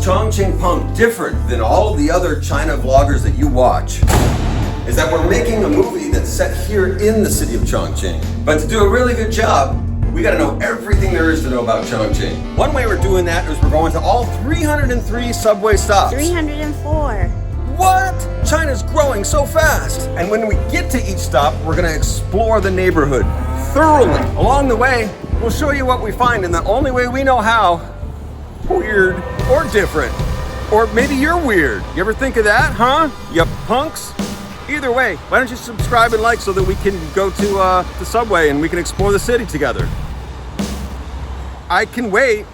Chongqing Punk different than all the other China vloggers that you watch is that we're making a movie that's set here in the city of Chongqing. But to do a really good job, we gotta know everything there is to know about Chongqing. One way we're doing that is we're going to all 303 subway stops. 304. What? China's growing so fast. And when we get to each stop, we're gonna explore the neighborhood thoroughly. Along the way, we'll show you what we find in the only way we know how. Weird or different. Or maybe you're weird. You ever think of that, huh? You punks? Either way, why don't you subscribe and like so that we can go to the subway and we can explore the city together. I can wait.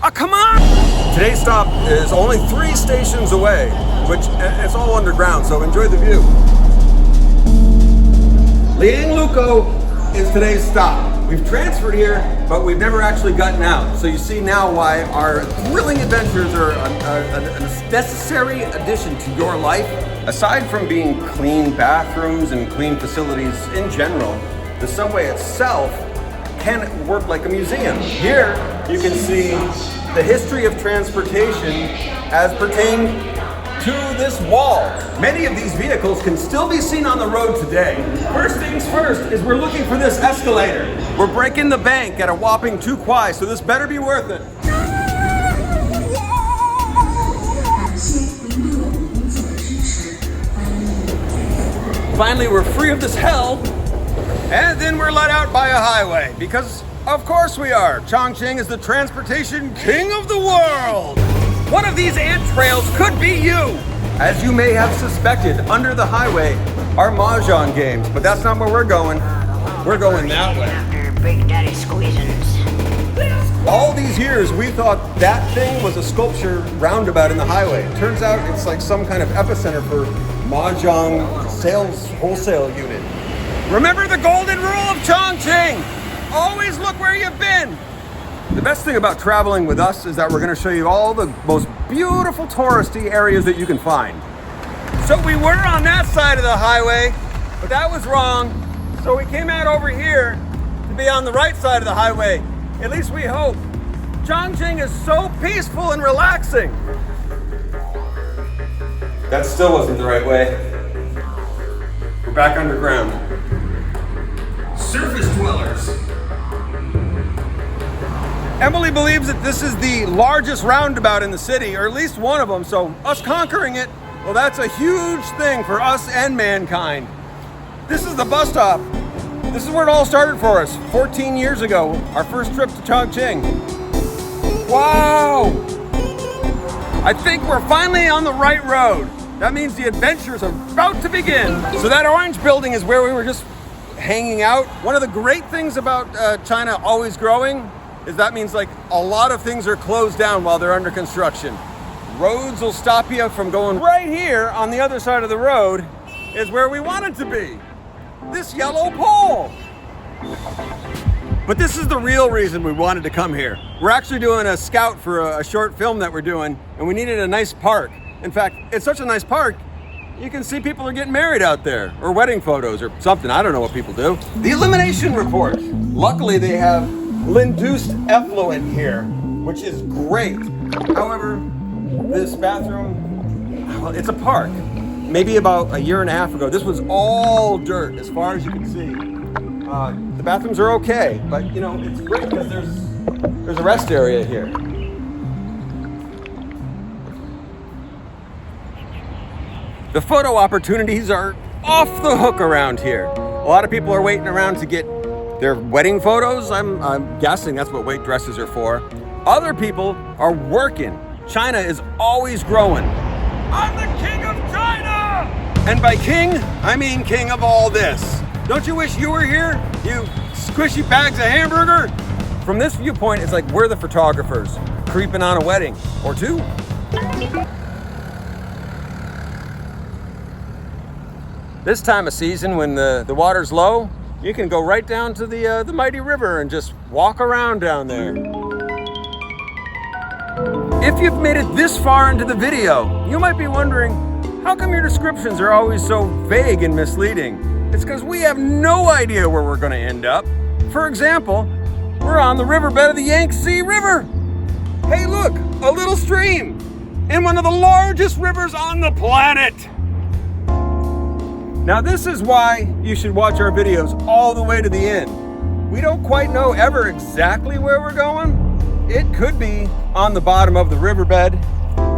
Oh, come on! Today's stop is only 3 stations away, which it's all underground, so enjoy the view. 𝗖𝗵،𝗵𝗴 is today's stop. We've transferred here, but we've never actually gotten out. So you see now why our thrilling adventures are a necessary addition to your life. Aside from being clean bathrooms and clean facilities in general, the subway itself can work like a museum. Here you can see the history of transportation as pertained to this wall. Many of these vehicles can still be seen on the road today. First things first is we're looking for this escalator. We're breaking the bank at a whopping 2 kwai, so this better be worth it. Finally, we're free of this hell, and then we're let out by a highway, because of course we are. Chongqing is the transportation king of the world. One of these ant trails could be you. As you may have suspected, under the highway are mahjong games, but that's not where we're going. We're going that way. After Big Daddy Squeezins. All these years, we thought that thing was a sculpture roundabout in the highway. It turns out it's like some kind of epicenter for mahjong sales wholesale unit. Remember the golden rule of Chongqing. Always look where you've been. The best thing about traveling with us is that we're going to show you all the most beautiful touristy areas that you can find. So we were on that side of the highway, but that was wrong. So we came out over here to be on the right side of the highway. At least we hope. Chongqing is so peaceful and relaxing. That still wasn't the right way. We're back underground. Surface dwellers. Emily believes that this is the largest roundabout in the city, or at least one of them, so us conquering it, well, that's a huge thing for us and mankind. This is the bus stop. This is where it all started for us 14 years ago, our first trip to Chongqing. Wow! I think we're finally on the right road. That means the adventures are about to begin. So that orange building is where we were just hanging out. One of the great things about China always growing is that means like a lot of things are closed down while they're under construction. Roads will stop you from going right here on the other side of the road is where we wanted to be. This yellow pole. But this is the real reason we wanted to come here. We're actually doing a scout for a short film that we're doing, and we needed a nice park. In fact, it's such a nice park, you can see people are getting married out there, or wedding photos, or something. I don't know what people do. The elimination report. Luckily, they have induced effluent here, which is great. However, this bathroom, well, it's a park. Maybe about a year and a half ago, this was all dirt as far as you can see. The bathrooms are okay, but you know, it's great because there's a rest area here. The photo opportunities are off the hook around here. A lot of people are waiting around to get their wedding photos. I'm guessing that's what wait dresses are for. Other people are working. China is always growing. I'm the king of China! And by king, I mean king of all this. Don't you wish you were here, you squishy bags of hamburger? From this viewpoint, it's like we're the photographers creeping on a wedding or two. This time of season, when the water's low, you can go right down to the mighty river and just walk around down there. If you've made it this far into the video, you might be wondering, how come your descriptions are always so vague and misleading? It's because we have no idea where we're going to end up. For example, we're on the riverbed of the Yangtze River. Hey look, a little stream in one of the largest rivers on the planet. Now this is why you should watch our videos all the way to the end. We don't quite know ever exactly where we're going. It could be on the bottom of the riverbed.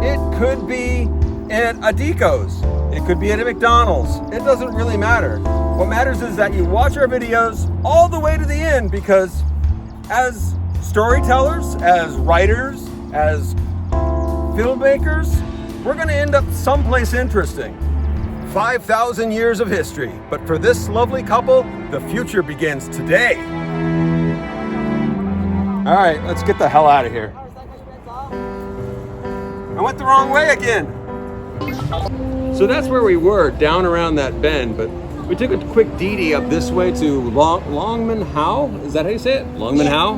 It could be at a Deco's. It could be at a McDonald's. It doesn't really matter. What matters is that you watch our videos all the way to the end, because as storytellers, as writers, as filmmakers, we're gonna end up someplace interesting. 5,000 years of history, but for this lovely couple, the future begins today. All right, let's get the hell out of here. I went the wrong way again. So that's where we were, down around that bend, but we took a quick DD up this way to Longmen How? Is that how you say it? Longmen How?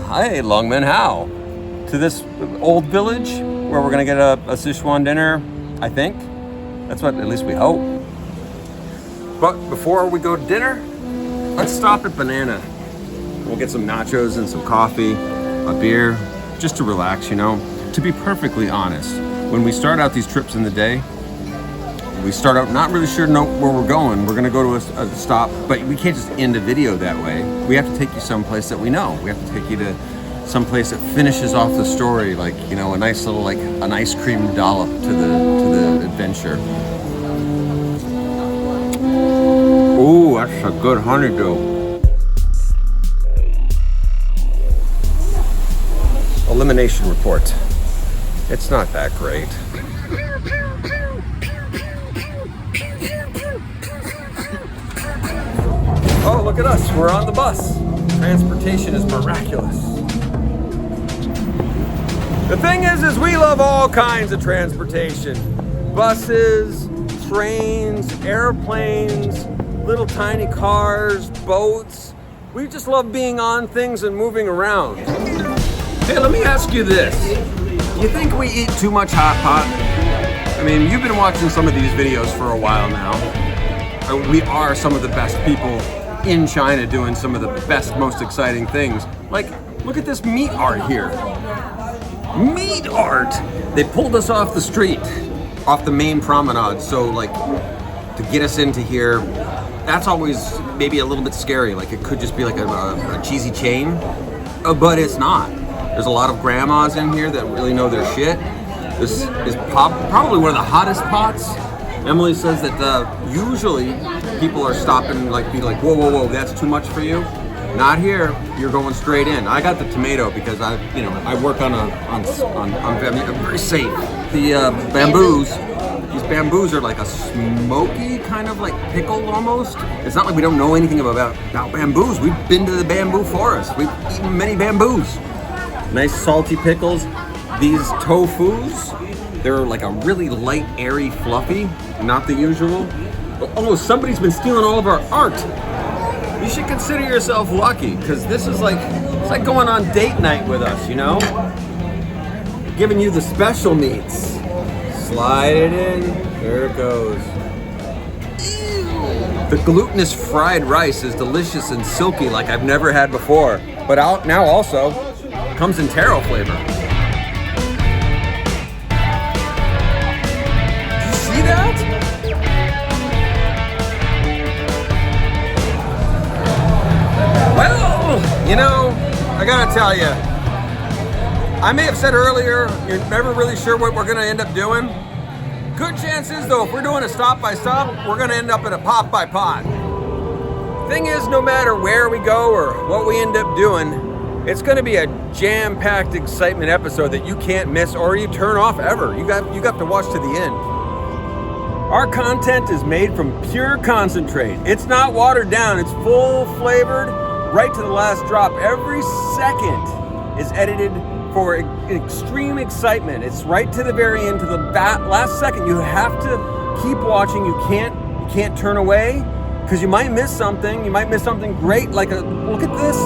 Hi, Longmen How. To this old village where we're gonna get a Sichuan dinner, I think. That's what, at least we hope. But before we go to dinner, let's stop at Banana. We'll get some nachos and some coffee, a beer, just to relax, you know. To be perfectly honest, when we start out these trips in the day, we start out not really sure where we're going. We're gonna go to a stop, but we can't just end a video that way. We have to take you someplace that we know. We have to take you to someplace that finishes off the story, like, you know, a nice little, like an ice cream dollop to the adventure. Ooh, that's a good honeydew. Elimination report. It's not that great. Oh, look at us, we're on the bus. Transportation is miraculous. The thing is we love all kinds of transportation. Buses, trains, airplanes, little tiny cars, boats. We just love being on things and moving around. Hey, let me ask you this. Do you think we eat too much hot pot? I mean, you've been watching some of these videos for a while now. We are some of the best people in China doing some of the best, most exciting things. Like, look at this meat art here. Meat art! They pulled us off the street, off the main promenade, so like, to get us into here, that's always maybe a little bit scary. Like, it could just be like a cheesy chain, but it's not. There's a lot of grandmas in here that really know their shit. This is probably one of the hottest pots. Emily says that usually people are stopping, like, be like, whoa, whoa, whoa, that's too much for you. Not here. You're going straight in. I got the tomato because I work I'm very safe. The bamboos. These bamboos are like a smoky kind of like pickle almost. It's not like we don't know anything about bamboos. We've been to the bamboo forest. We've eaten many bamboos. Nice salty pickles. These tofus, they're like a really light, airy, fluffy, not the usual. Oh, somebody's been stealing all of our art. You should consider yourself lucky, because this is like, it's like going on date night with us, you know? Giving you the special meats. Slide it in, there it goes. The glutinous fried rice is delicious and silky like I've never had before, but now also comes in taro flavor. Did you see that? Well, you know, I gotta tell you, I may have said earlier, you're never really sure what we're gonna end up doing. Good chances though, if we're doing a stop by stop, we're gonna end up at a pot by pot. Thing is, no matter where we go or what we end up doing, it's gonna be a jam-packed excitement episode that you can't miss or you turn off ever. You got to watch to the end. Our content is made from pure concentrate. It's not watered down, it's full flavored, right to the last drop. Every second is edited for extreme excitement. It's right to the very end, to the last second. You have to keep watching. You can't turn away, because you might miss something. You might miss something great, like look at this.